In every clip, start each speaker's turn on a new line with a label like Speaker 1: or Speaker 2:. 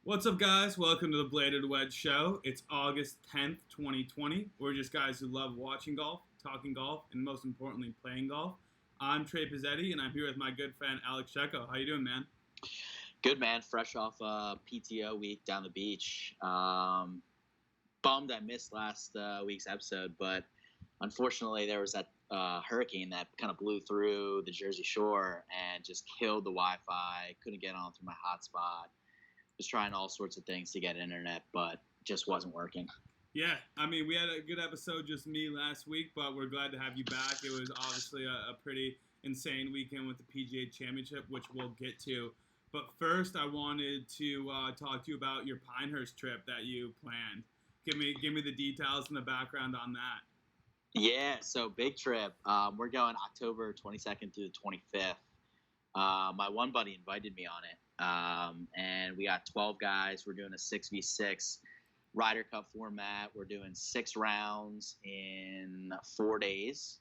Speaker 1: What's up, guys? Welcome to the Bladed Wedge Show. It's August 10th, 2020. We're just guys who love watching golf, talking golf, and most importantly, playing golf. I'm Trey Pizzetti, and I'm here with my good friend Alex Checo. How you doing, man?
Speaker 2: Good, man. Fresh off PTO week down the beach. Bummed I missed last week's episode, but unfortunately there was that hurricane that kind of blew through the Jersey Shore and just killed the Wi-Fi. Couldn't get on through my hotspot. Was trying all sorts of things to get internet, but just wasn't working.
Speaker 1: Yeah, I mean, we had a good episode, just me last week, but we're glad to have you back. It was obviously a pretty insane weekend with the PGA Championship, which we'll get to. But first, I wanted to talk to you about your Pinehurst trip that you planned. Give me the details and the background on that.
Speaker 2: Yeah, so big trip. We're going October 22nd through the 25th. My one buddy invited me on it. And we got 12 guys. We're doing a 6v6 Ryder Cup format. We're doing 6 rounds in 4 days.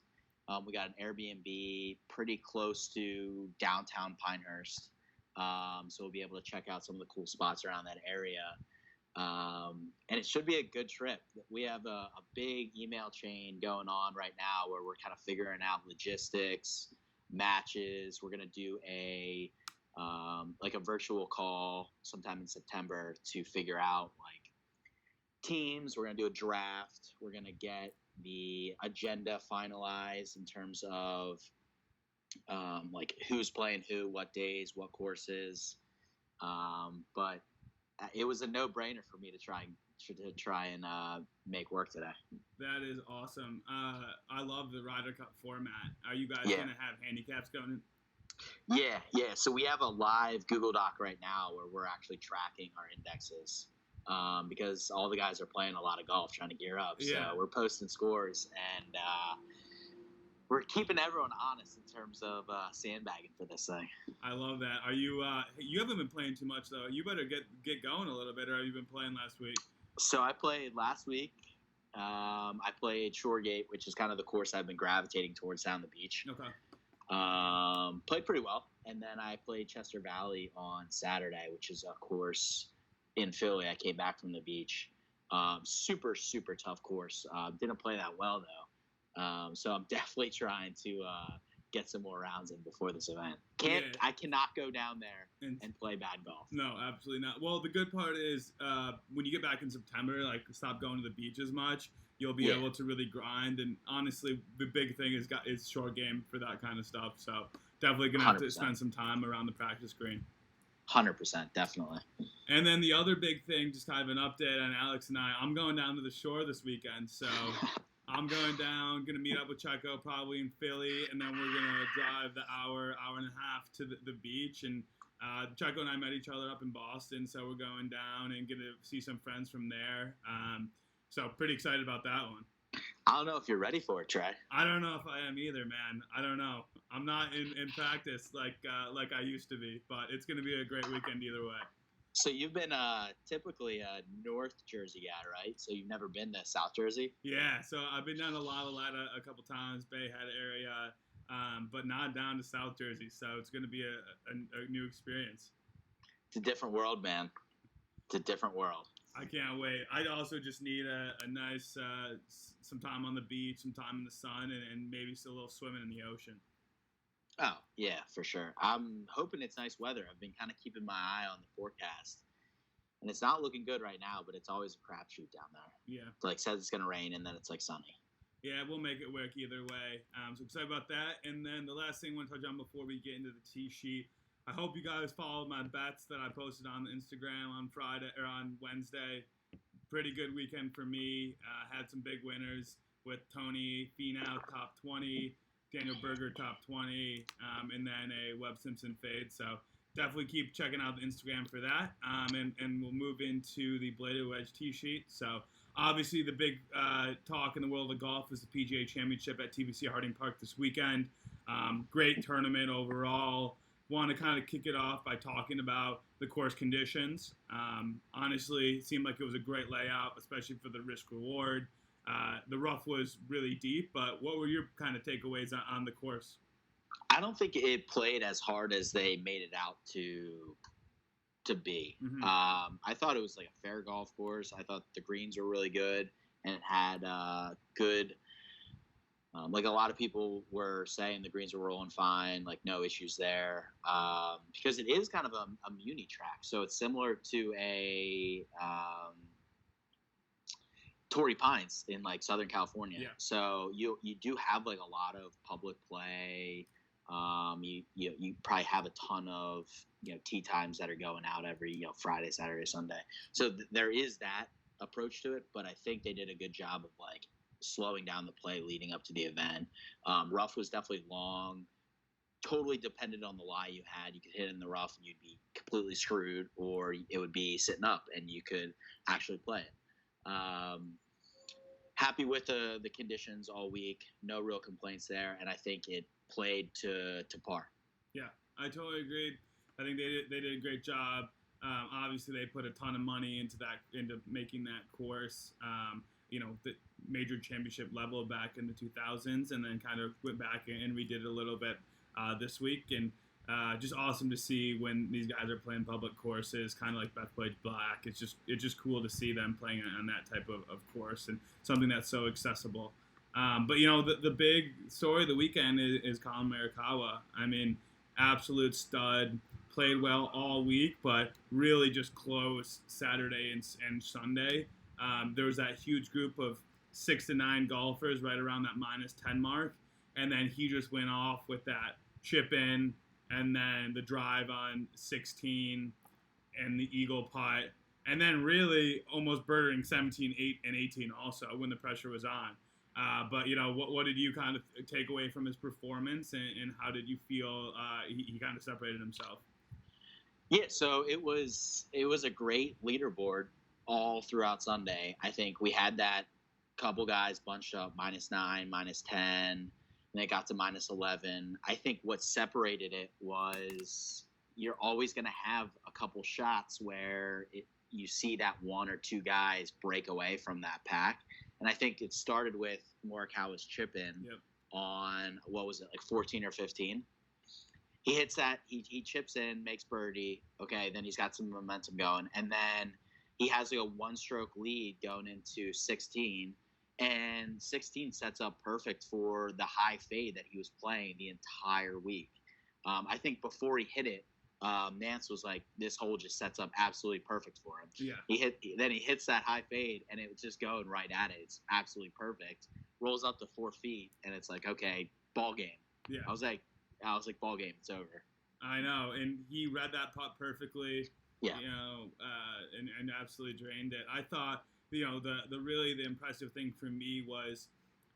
Speaker 2: We got an Airbnb pretty close to downtown Pinehurst. So we'll be able to check out some of the cool spots around that area. And it should be a good trip. We have a big email chain going on right now where we're kind of figuring out logistics, matches. We're going to do a virtual call sometime in September to figure out like teams. We're going to do a draft. We're going to get the agenda finalized in terms of like who's playing who, what days, what courses. But it was a no-brainer for me to try and make work today.
Speaker 1: That is awesome. I love the Ryder Cup format. Are you guys going to have handicaps going in?
Speaker 2: Yeah. So we have a live Google Doc right now where we're actually tracking our indexes because all the guys are playing a lot of golf, trying to gear up.
Speaker 1: Yeah.
Speaker 2: So we're posting scores and we're keeping everyone honest in terms of sandbagging for this thing.
Speaker 1: I love that. Are you? You haven't been playing too much though. You better get going a little bit. Or have you been playing last week?
Speaker 2: So I played last week. I played Shoregate, which is kind of the course I've been gravitating towards down the beach.
Speaker 1: Okay.
Speaker 2: Played pretty well. And then I played Chester Valley on Saturday, which is a course in Philly. I came back from the beach. Super, super tough course. Didn't play that well, though. So I'm definitely trying to get some more rounds in before this event. I cannot go down there and play bad golf.
Speaker 1: No, absolutely not. Well, the good part is when you get back in September, like stop going to the beach as much. You'll be able to really grind, and honestly, the big thing is short game for that kind of stuff. So definitely gonna have 100%. To spend some time around the practice green.
Speaker 2: 100%, definitely.
Speaker 1: And then the other big thing, just kind of an update on Alex and I. I'm going down to the shore this weekend, so I'm going down, gonna meet up with Checo probably in Philly, and then we're gonna drive the hour and a half to the beach. And Checo and I met each other up in Boston, so we're going down and get to see some friends from there. So pretty excited about that one.
Speaker 2: I don't know if you're ready for it, Trey.
Speaker 1: I don't know if I am either, man. I don't know. I'm not in practice like I used to be, but it's going to be a great weekend either way.
Speaker 2: So you've been typically a North Jersey guy, right? So you've never been to South Jersey?
Speaker 1: Yeah, so I've been down to Lalata a couple times, Bay Head area, but not down to South Jersey. So it's going to be a new experience.
Speaker 2: It's a different world, man. It's a different world.
Speaker 1: I can't wait. I also just need a nice some time on the beach, some time in the sun, and maybe still a little swimming in the ocean.
Speaker 2: Oh, yeah, for sure. I'm hoping it's nice weather. I've been kind of keeping my eye on the forecast. And it's not looking good right now, but it's always a crapshoot down there.
Speaker 1: Yeah.
Speaker 2: It like says it's going to rain, and then it's like sunny.
Speaker 1: Yeah, we'll make it work either way. So excited about that. And then the last thing I want to touch on before we get into the tee sheet, I hope you guys followed my bets that I posted on Instagram on Friday or on Wednesday. Pretty good weekend for me. Had some big winners with Tony Finau top 20, Daniel Berger top 20, and then a Webb Simpson fade. So definitely keep checking out the Instagram for that. And we'll move into the Bladed Wedge tee sheet. So obviously the big talk in the world of golf is the PGA Championship at TPC Harding Park this weekend. Great tournament overall. Want to kind of kick it off by talking about the course conditions. Honestly, it seemed like it was a great layout, especially for the risk reward. The rough was really deep, but what were your kind of takeaways on the course?
Speaker 2: I don't think it played as hard as they made it out to to be.
Speaker 1: Mm-hmm.
Speaker 2: I thought it was like a fair golf course. I thought the greens were really good, and it had good. Like a lot of people were saying, the greens were rolling fine, like no issues there, because it is kind of a muni track, so it's similar to a Torrey Pines in like Southern California.
Speaker 1: Yeah.
Speaker 2: So you do have like a lot of public play. You probably have a ton of tee times that are going out every Friday, Saturday, Sunday. So there is that approach to it, but I think they did a good job of like slowing down the play leading up to the event. Rough was definitely long. Totally depended on the lie you had. You could hit in the rough and you'd be completely screwed, or it would be sitting up and you could actually play it. Happy with the conditions all week. No real complaints there, and I think it played to par.
Speaker 1: Yeah, I totally agreed. I think they did a great job. Obviously, they put a ton of money into making that course. The major championship level back in the 2000s, and then kind of went back and redid it a little bit this week. And just awesome to see when these guys are playing public courses, kind of like Bethpage Black. It's just cool to see them playing on that type of course and something that's so accessible. But the big story of the weekend is Colin Marikawa. I mean, absolute stud. Played well all week, but really just close Saturday and Sunday. There was that huge group of 6 to 9 golfers right around that -10 mark, and then he just went off with that chip in, and then the drive on 16, and the eagle putt, and then really almost birding 17, 8, and 18 also when the pressure was on. But what did you kind of take away from his performance, and how did you feel he kind of separated himself?
Speaker 2: Yeah, so it was a great leaderboard all throughout Sunday. I think we had that couple guys bunched up -9, -10, and they got to -11. I think what separated it was you're always going to have a couple shots where you see that one or two guys break away from that pack. And I think it started with Morikawa's chip in on, what was it, like 14 or 15? He hits that, he chips in, makes birdie. Okay, then he's got some momentum going. And then he has like a one-stroke lead going into 16. And 16 sets up perfect for the high fade that he was playing the entire week. I think before he hit it, Nance was like, this hole just sets up absolutely perfect for him.
Speaker 1: Yeah.
Speaker 2: Then he hits that high fade, and it was just going right at it. It's absolutely perfect. Rolls up to 4 feet, and it's like, okay, ball game.
Speaker 1: Yeah.
Speaker 2: I was like, ball game, it's over.
Speaker 1: I know, and he read that putt perfectly.
Speaker 2: Yeah.
Speaker 1: And absolutely drained it. I thought, the impressive thing for me was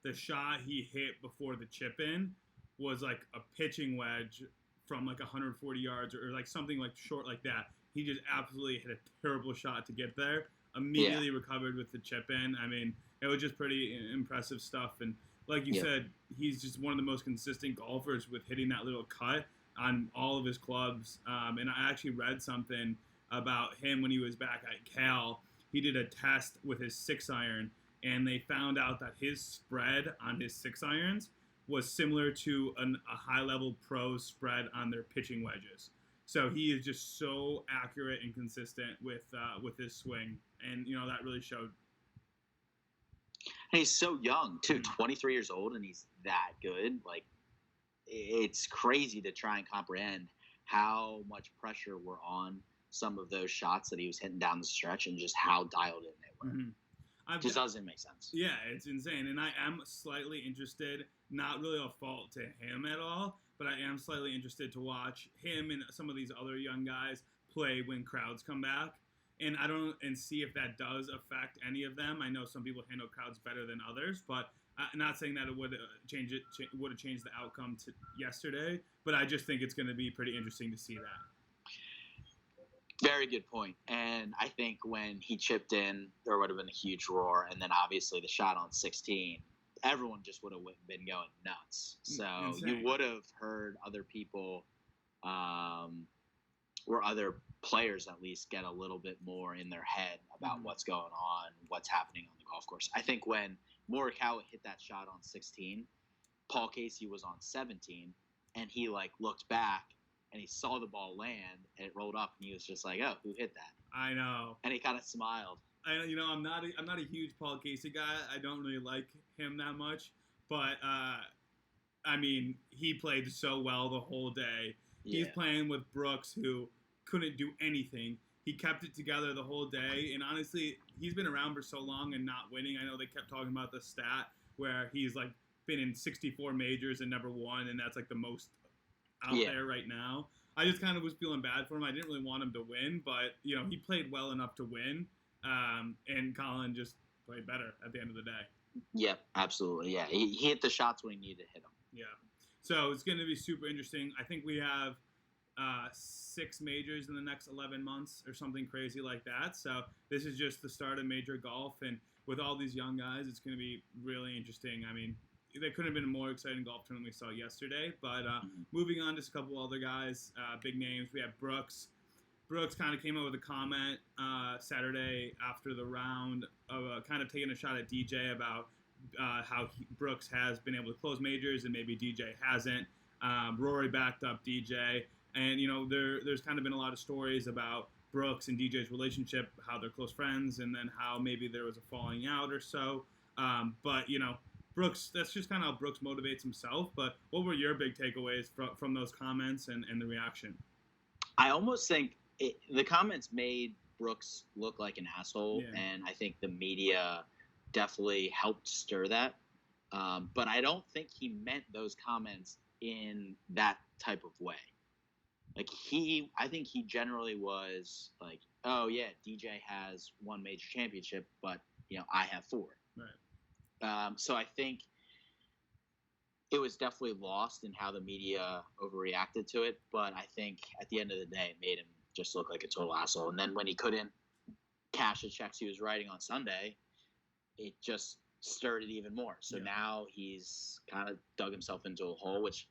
Speaker 1: the shot he hit before the chip in was like a pitching wedge from like 140 yards or like something like short like that. He just absolutely hit a terrible shot to get there. Immediately recovered with the chip in. I mean, it was just pretty impressive stuff. And like you said, he's just one of the most consistent golfers with hitting that little cut on all of his clubs. And I actually read something about him when he was back at Cal. He did a test with his 6-iron, and they found out that his spread on his 6-irons was similar to a high-level pro spread on their pitching wedges. So he is just so accurate and consistent with his swing, and that really showed.
Speaker 2: And he's so young too, 23 years old, and he's that good. Like, it's crazy to try and comprehend how much pressure were on some of those shots that he was hitting down the stretch, and just how dialed in they were.
Speaker 1: Mm-hmm.
Speaker 2: Just doesn't make sense.
Speaker 1: Yeah, it's insane. And I am slightly interested, not really a fault to him at all, but I am slightly interested to watch him and some of these other young guys play when crowds come back. And see if that does affect any of them. I know some people handle crowds better than others, but I'm not saying that it would would have changed the outcome to yesterday, but I just think it's going to be pretty interesting to see that.
Speaker 2: Very good point. And I think when he chipped in, there would have been a huge roar. And then obviously the shot on 16, everyone just would have been going nuts. So
Speaker 1: Insane.
Speaker 2: You would have heard other people, or other players at least, get a little bit more in their head about what's going on, what's happening on the golf course. I think when Morikawa hit that shot on 16, Paul Casey was on 17, and he looked back and he saw the ball land, and it rolled up, and he was just like, "Oh, who hit that?"
Speaker 1: I know.
Speaker 2: And he kind of smiled.
Speaker 1: I'm not a huge Paul Casey guy. I don't really like him that much, but I mean, he played so well the whole day.
Speaker 2: Yeah.
Speaker 1: He's playing with Brooks, who couldn't do anything. He kept it together the whole day, and honestly, he's been around for so long and not winning. I know they kept talking about the stat where he's like been in 64 majors and never won, and that's like the most out there right now. I just kind of was feeling bad for him. I didn't really want him to win, but you know, he played well enough to win, and Collin just played better at the end of the day.
Speaker 2: Yep, absolutely. Yeah, he hit the shots when he needed to hit them.
Speaker 1: Yeah, so it's going to be super interesting. I think we have 6 majors in the next 11 months or something crazy like that. So this is just the start of major golf, and with all these young guys, it's going to be really interesting. I mean, there couldn't have been a more exciting golf tournament we saw yesterday. But moving on, just a couple other guys, big names. We have Brooks. Brooks kind of came out with a comment Saturday after the round of kind of taking a shot at DJ about how Brooks has been able to close majors and maybe DJ hasn't. Rory backed up DJ. And, you know, there's kind of been a lot of stories about Brooks and DJ's relationship, how they're close friends, and then how maybe there was a falling out or so. But, you know, Brooks, that's just kind of how Brooks motivates himself. But what were your big takeaways from those comments and the reaction?
Speaker 2: I almost think the comments made Brooks look like an asshole, and I think the media definitely helped stir that. But I don't think he meant those comments in that type of way. Like I think he generally was like, oh yeah, DJ has 1 major championship, but you know, I have 4.
Speaker 1: Right.
Speaker 2: So I think it was definitely lost in how the media overreacted to it. But I think at the end of the day, it made him just look like a total asshole. And then when he couldn't cash the checks he was writing on Sunday, it just stirred it even more. So now he's kind of dug himself into a hole, which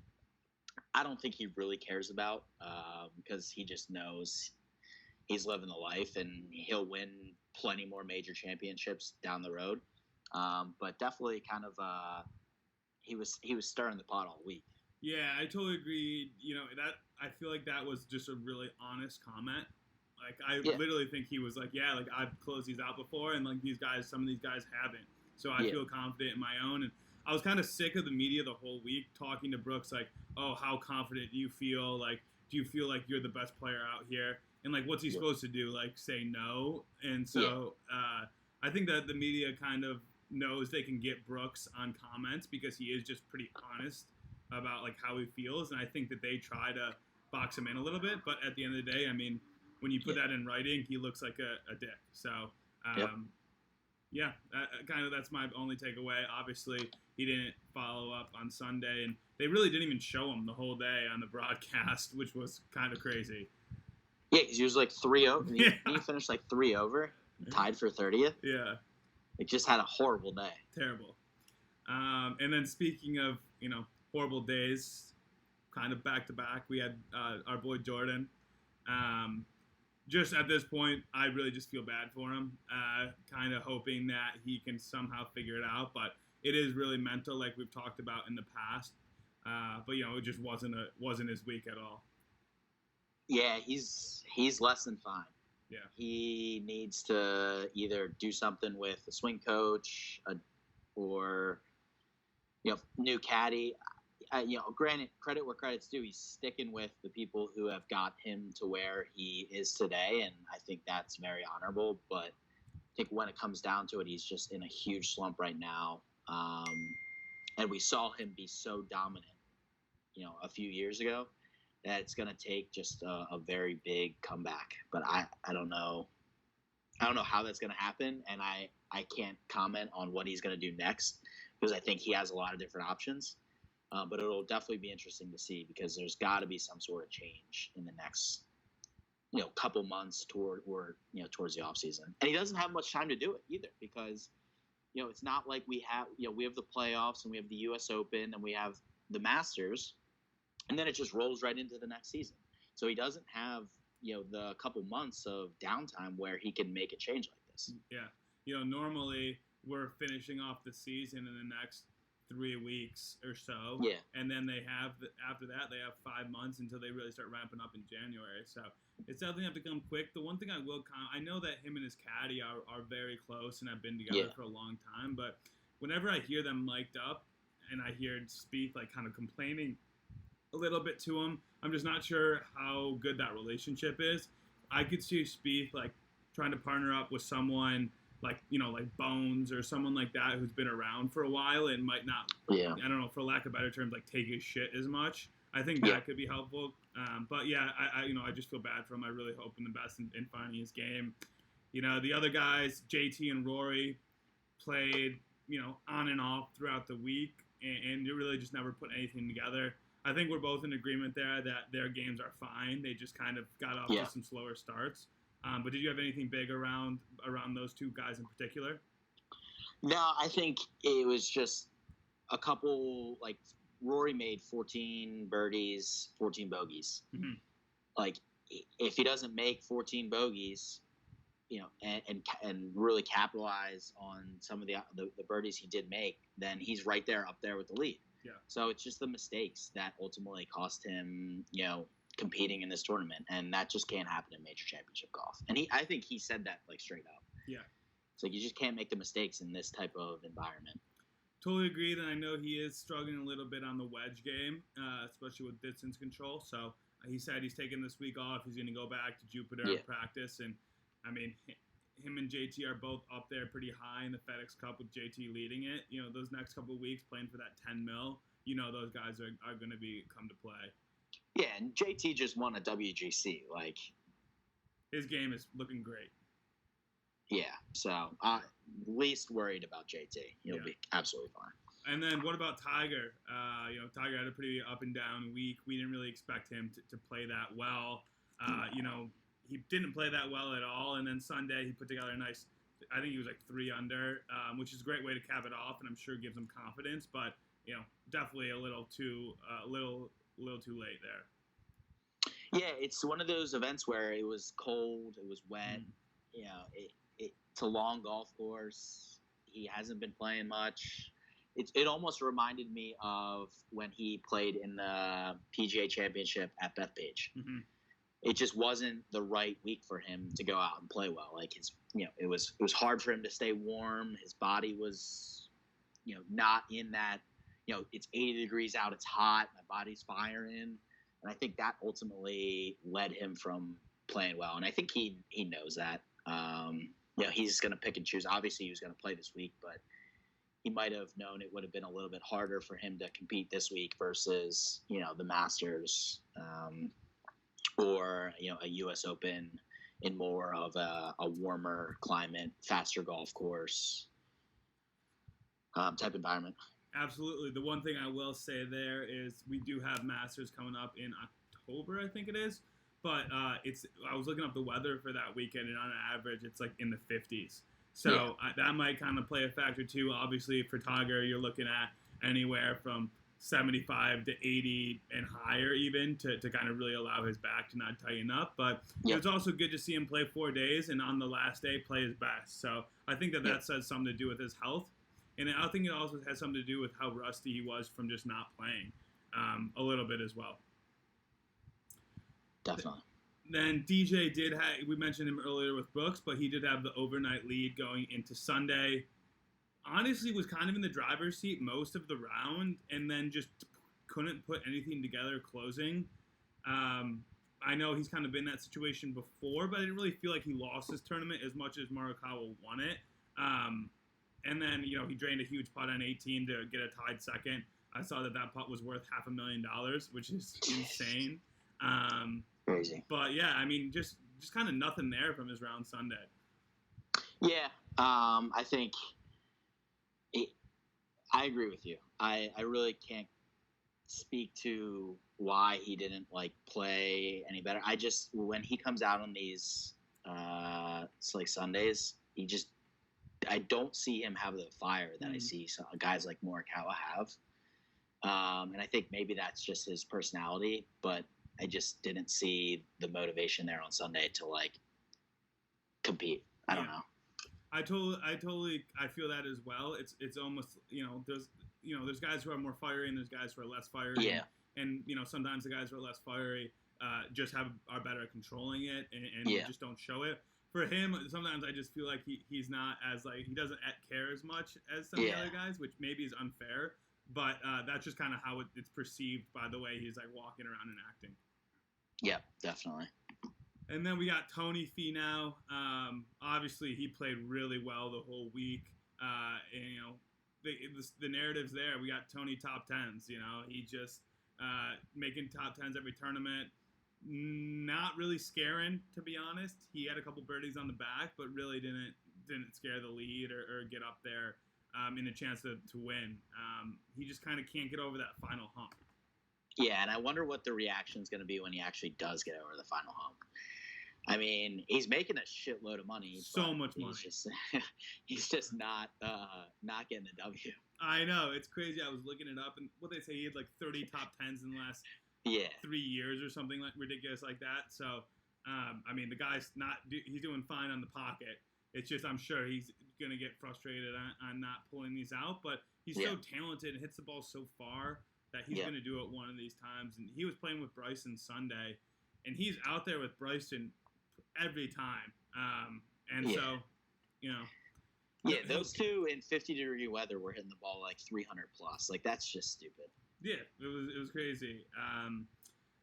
Speaker 2: I don't think he really cares about, because he just knows he's living the life and he'll win plenty more major championships down the road. But definitely kind of he was stirring the pot all week.
Speaker 1: Yeah, I totally agree. You know, that I feel like that was just a really honest comment. Like I literally think he was like, yeah, like I've closed these out before, and like some of these guys haven't. So I feel confident in my own. And I was kind of sick of the media the whole week talking to Brooks like, oh, how confident do you feel? Like, do you feel like you're the best player out here? And like, what's he supposed to do? Like, say no? And so I think that the media kind of knows they can get Brooks on comments because he is just pretty honest about like how he feels. And I think that they try to box him in a little bit. But at the end of the day, I mean, when you put that in writing, he looks like a dick. So, that's my only takeaway. Obviously, he didn't follow up on Sunday, and they really didn't even show him the whole day on the broadcast, which was kind of crazy.
Speaker 2: Yeah, because he was like 3 over. He finished like 3 over, tied for 30th.
Speaker 1: Yeah.
Speaker 2: It just had a horrible day.
Speaker 1: Terrible. And then speaking of, you know, horrible days, kind of back to back, we had our boy Jordan. Just at this point, I really just feel bad for him, kind of hoping that he can somehow figure it out. But it is really mental, like we've talked about in the past. But, you know, it just wasn't his week at all.
Speaker 2: Yeah, he's less than fine.
Speaker 1: Yeah.
Speaker 2: He needs to either do something with a swing coach or, you know, new caddy. You know, granted, credit where credit's due. He's sticking with the people who have got him to where he is today, and I think that's very honorable. But I think when it comes down to it, he's just in a huge slump right now. And we saw him be so dominant, you know, a few years ago, that it's going to take just a very big comeback. But I don't know. I don't know how that's going to happen, and I can't comment on what he's going to do next because I think he has a lot of different options. But it'll definitely be interesting to see because there's got to be some sort of change in the next, you know, couple months towards the off season. And he doesn't have much time to do it either because, you know, it's not like we have the playoffs and we have the U.S. Open and we have the Masters, and then it just rolls right into the next season. So he doesn't have, you know, the couple months of downtime where he can make a change like this.
Speaker 1: Yeah. You know, normally we're finishing off the season in the next 3 weeks or so.
Speaker 2: Yeah.
Speaker 1: And then after that, they have 5 months until they really start ramping up in January. So it's definitely have to come quick. The one thing I know that him and his caddy are very close and have been together for a long time. But whenever I hear them mic'd up and I hear Spieth like kind of complaining a little bit to him, I'm just not sure how good that relationship is. I could see Spieth like trying to partner up with someone like, like Bones or someone like that who's been around for a while and might not, I don't know, for lack of better terms, like take his shit as much. I think that could be helpful. But yeah, I just feel bad for him. I really hope in the best in finding his game. The other guys, JT and Rory, played, on and off throughout the week, and they really just never put anything together. I think we're both in agreement there that their games are fine. They just kind of got off to some slower starts. But did you have anything big around those two guys in particular?
Speaker 2: No, I think it was just a couple, like Rory made 14 birdies, 14 bogeys. Mm-hmm. Like if he doesn't make 14 bogeys, and really capitalize on some of the birdies he did make, then he's right there up there with the lead.
Speaker 1: Yeah.
Speaker 2: So it's just the mistakes that ultimately cost him, competing in this tournament, and that just can't happen in major championship golf. And I think he said that like straight up.
Speaker 1: Yeah.
Speaker 2: It's like you just can't make the mistakes in this type of environment.
Speaker 1: Totally agreed, and I know he is struggling a little bit on the wedge game, especially with distance control. So he said he's taking this week off. He's going to go back to Jupiter and practice. And I mean, him and JT are both up there pretty high in the FedEx Cup with JT leading it. Those next couple of weeks playing for that 10 mil. Those guys are going to come to play.
Speaker 2: Yeah, and JT just won a WGC. Like,
Speaker 1: his game is looking great.
Speaker 2: Yeah, so least worried about JT. He'll be absolutely fine.
Speaker 1: And then what about Tiger? Tiger had a pretty up and down week. We didn't really expect him to play that well. He didn't play that well at all. And then Sunday he put together a nice, I think he was like 3 under, which is a great way to cap it off, and I'm sure gives him confidence. But definitely a little too late there.
Speaker 2: Yeah, it's one of those events where it was cold, it was wet. It's a long golf course. He hasn't been playing much. It almost reminded me of when he played in the PGA Championship at Bethpage. Mm-hmm. It just wasn't the right week for him to go out and play well. Like it was hard for him to stay warm. His body was, not in that. It's 80 degrees out. It's hot. My body's firing, and I think that ultimately led him from playing well. And I think he knows that. He's going to pick and choose. Obviously, he was going to play this week, but he might have known it would have been a little bit harder for him to compete this week versus, the Masters or, a U.S. Open in more of a warmer climate, faster golf course type environment.
Speaker 1: Absolutely. The one thing I will say there is we do have Masters coming up in October, I think it is. But I was looking up the weather for that weekend, and on average, it's like in the 50s. So that might kind of play a factor too. Obviously, for Tiger, you're looking at anywhere from 75 to 80 and higher even to kind of really allow his back to not tighten up. But it's also good to see him play 4 days and on the last day play his best. So I think that has something to do with his health. And I think it also has something to do with how rusty he was from just not playing a little bit as well.
Speaker 2: Definitely.
Speaker 1: Then DJ we mentioned him earlier with Brooks, but he did have the overnight lead going into Sunday. Honestly, was kind of in the driver's seat most of the round, and then just couldn't put anything together closing. I know he's kind of been in that situation before, but I didn't really feel like he lost his tournament as much as Morikawa won it. And then, he drained a huge putt on 18 to get a tied second. I saw that putt was worth $500,000, which is insane.
Speaker 2: Crazy.
Speaker 1: But yeah, I mean, just kind of nothing there from his round Sunday.
Speaker 2: Yeah, I think I agree with you. I really can't speak to why he didn't play any better. When he comes out on these Sundays, I don't see him have the fire that I see some guys like Morikawa have. And I think maybe that's just his personality, but I just didn't see the motivation there on Sunday to compete. I don't know.
Speaker 1: I feel that as well. It's almost, there's guys who are more fiery and there's guys who are less fiery.
Speaker 2: Yeah.
Speaker 1: And sometimes the guys who are less fiery just are better at controlling it and just don't show it. For him, sometimes I just feel like he's not as like he doesn't care as much as some of the other guys, which maybe is unfair. But that's just kind of how it's perceived by the way he's like walking around and acting. Yeah,
Speaker 2: definitely.
Speaker 1: And then we got Tony Finau. Obviously, he played really well the whole week. And, the narrative's there. We got Tony top tens. He just making top tens every tournament. Not really scaring, to be honest. He had a couple birdies on the back, but really didn't scare the lead or get up there in a chance to win. He just kind of can't get over that final hump.
Speaker 2: Yeah, and I wonder what the reaction is going to be when he actually does get over the final hump. I mean, he's making a shitload of money.
Speaker 1: So much money.
Speaker 2: He's just not getting the W.
Speaker 1: I know. It's crazy. I was looking it up, and what they say, he had like 30 top 10s in the last 3 years or something like ridiculous like that. So, I mean, the guy's he's doing fine on the pocket. It's just I'm sure he's going to get frustrated on not pulling these out, but he's so talented and hits the ball so far that he's going to do it one of these times. And he was playing with Bryson Sunday, and he's out there with Bryson every time. So,
Speaker 2: Yeah, those two in 50-degree weather were hitting the ball like 300 plus. Like, that's just stupid.
Speaker 1: Yeah, it was crazy.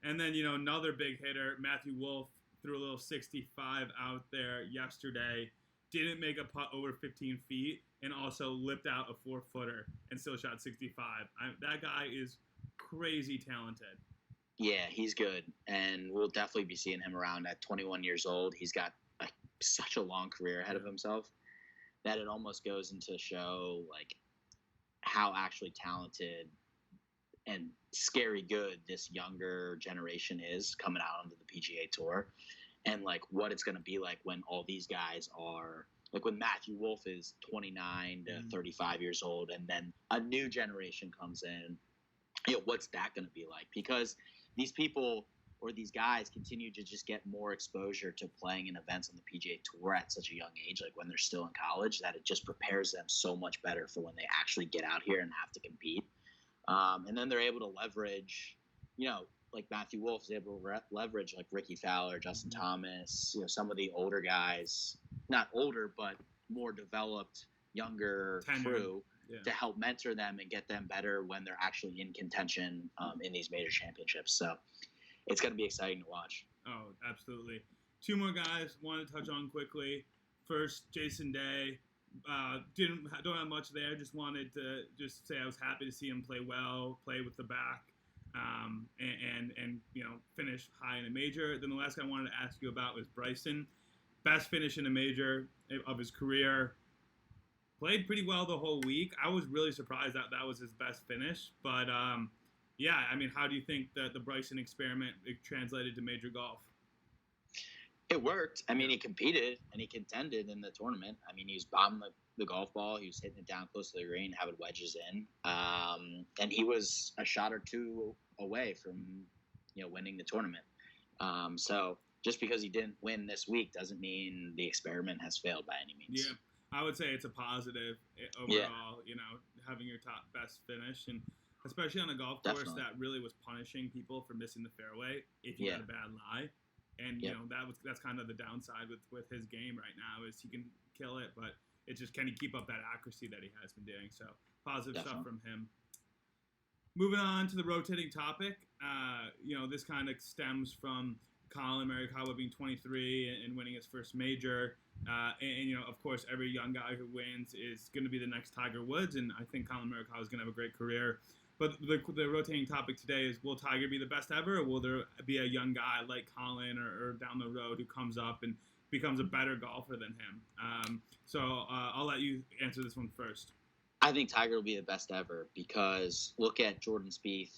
Speaker 1: And then, another big hitter, Matthew Wolff, threw a little 65 out there yesterday. Didn't make a putt over 15 feet and also lipped out a 4-footer and still shot 65. That guy is crazy talented.
Speaker 2: Yeah, he's good. And we'll definitely be seeing him around at 21 years old. He's got such a long career ahead of himself that it almost goes into show like how actually talented and scary good this younger generation is coming out onto the PGA Tour, and like what it's going to be like when all these guys are like when Matthew Wolff is 29 to 35 years old, and then a new generation comes in. What's that going to be like? Because these people or these guys continue to just get more exposure to playing in events on the PGA Tour at such a young age, like when they're still in college, that it just prepares them so much better for when they actually get out here and have to compete. And then they're able to leverage, like Matthew Wolff is able to leverage like Ricky Fowler, Justin Thomas, some of the older guys, not older, but more developed, younger crew to help mentor them and get them better when they're actually in contention in these major championships. So it's going to be exciting to watch.
Speaker 1: Oh, absolutely. Two more guys wanted to touch on quickly. First, Jason Day. Don't have much there. Just wanted to just say I was happy to see him play well, play with the back, and finish high in a major. Then the last guy I wanted to ask you about was Bryson. Best finish in a major of his career. Played pretty well the whole week. I was really surprised that was his best finish. But I mean, how do you think that the Bryson experiment translated to major golf?
Speaker 2: It worked. I mean, he competed and he contended in the tournament. I mean, he was bombing the golf ball. He was hitting it down close to the green, having wedges in. And he was a shot or two away from, winning the tournament. So just because he didn't win this week doesn't mean the experiment has failed by any means.
Speaker 1: Yeah, I would say it's a positive overall, having your top best finish. And especially on a golf course that really was punishing people for missing the fairway if you had a bad lie. And that's kind of the downside with his game right now is he can kill it, but it's just can he keep up that accuracy that he has been doing. So positive stuff from him. Moving on to the rotating topic, this kind of stems from Colin Marikawa being 23 and winning his first major. And of course, every young guy who wins is going to be the next Tiger Woods, and I think Colin Marikawa is going to have a great career. But the rotating topic today is, will Tiger be the best ever, or will there be a young guy like Collin or down the road who comes up and becomes a better golfer than him? So I'll let you answer this one first.
Speaker 2: I think Tiger will be the best ever because look at Jordan Spieth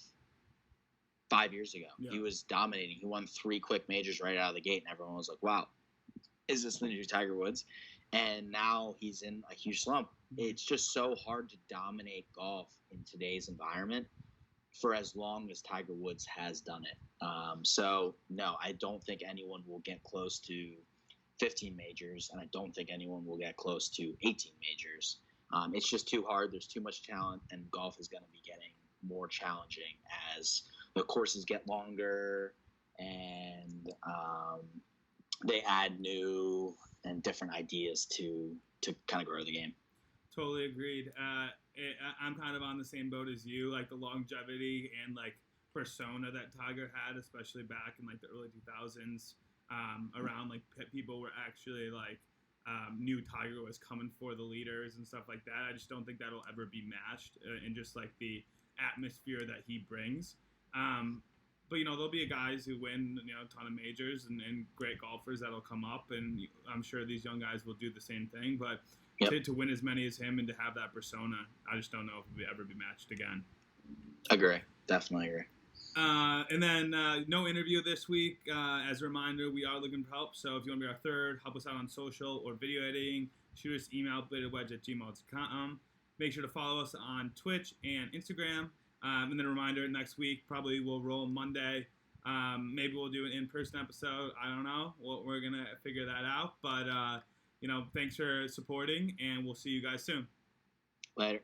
Speaker 2: 5 years ago. Yeah. He was dominating. He won 3 quick majors right out of the gate, and everyone was like, wow, is this the new Tiger Woods? And now he's in a huge slump. It's just so hard to dominate golf in today's environment for as long as Tiger Woods has done it. So, no, I don't think anyone will get close to 15 majors, and I don't think anyone will get close to 18 majors. It's just too hard. There's too much talent, and golf is going to be getting more challenging as the courses get longer and they add new and different ideas to kind of grow the game.
Speaker 1: Totally agreed. I'm kind of on the same boat as you, like the longevity and like persona that Tiger had, especially back in like the early 2000s, around like people were actually like knew Tiger was coming for the leaders and stuff like that. I just don't think that'll ever be matched in just like the atmosphere that he brings. But there'll be guys who win a ton of majors and great golfers that'll come up, and I'm sure these young guys will do the same thing. But to win as many as him and to have that persona, I just don't know if it will ever be matched again.
Speaker 2: Agree. Definitely agree.
Speaker 1: And then no interview this week. As a reminder, we are looking for help. So if you want to be our third, help us out on social or video editing, shoot us email baaaadddd@gmail.com. Make sure to follow us on Twitch and Instagram. And then a reminder, next week probably we'll roll Monday. Maybe we'll do an in-person episode. I don't know. We're going to figure that out. But, thanks for supporting, and we'll see you guys soon.
Speaker 2: Later.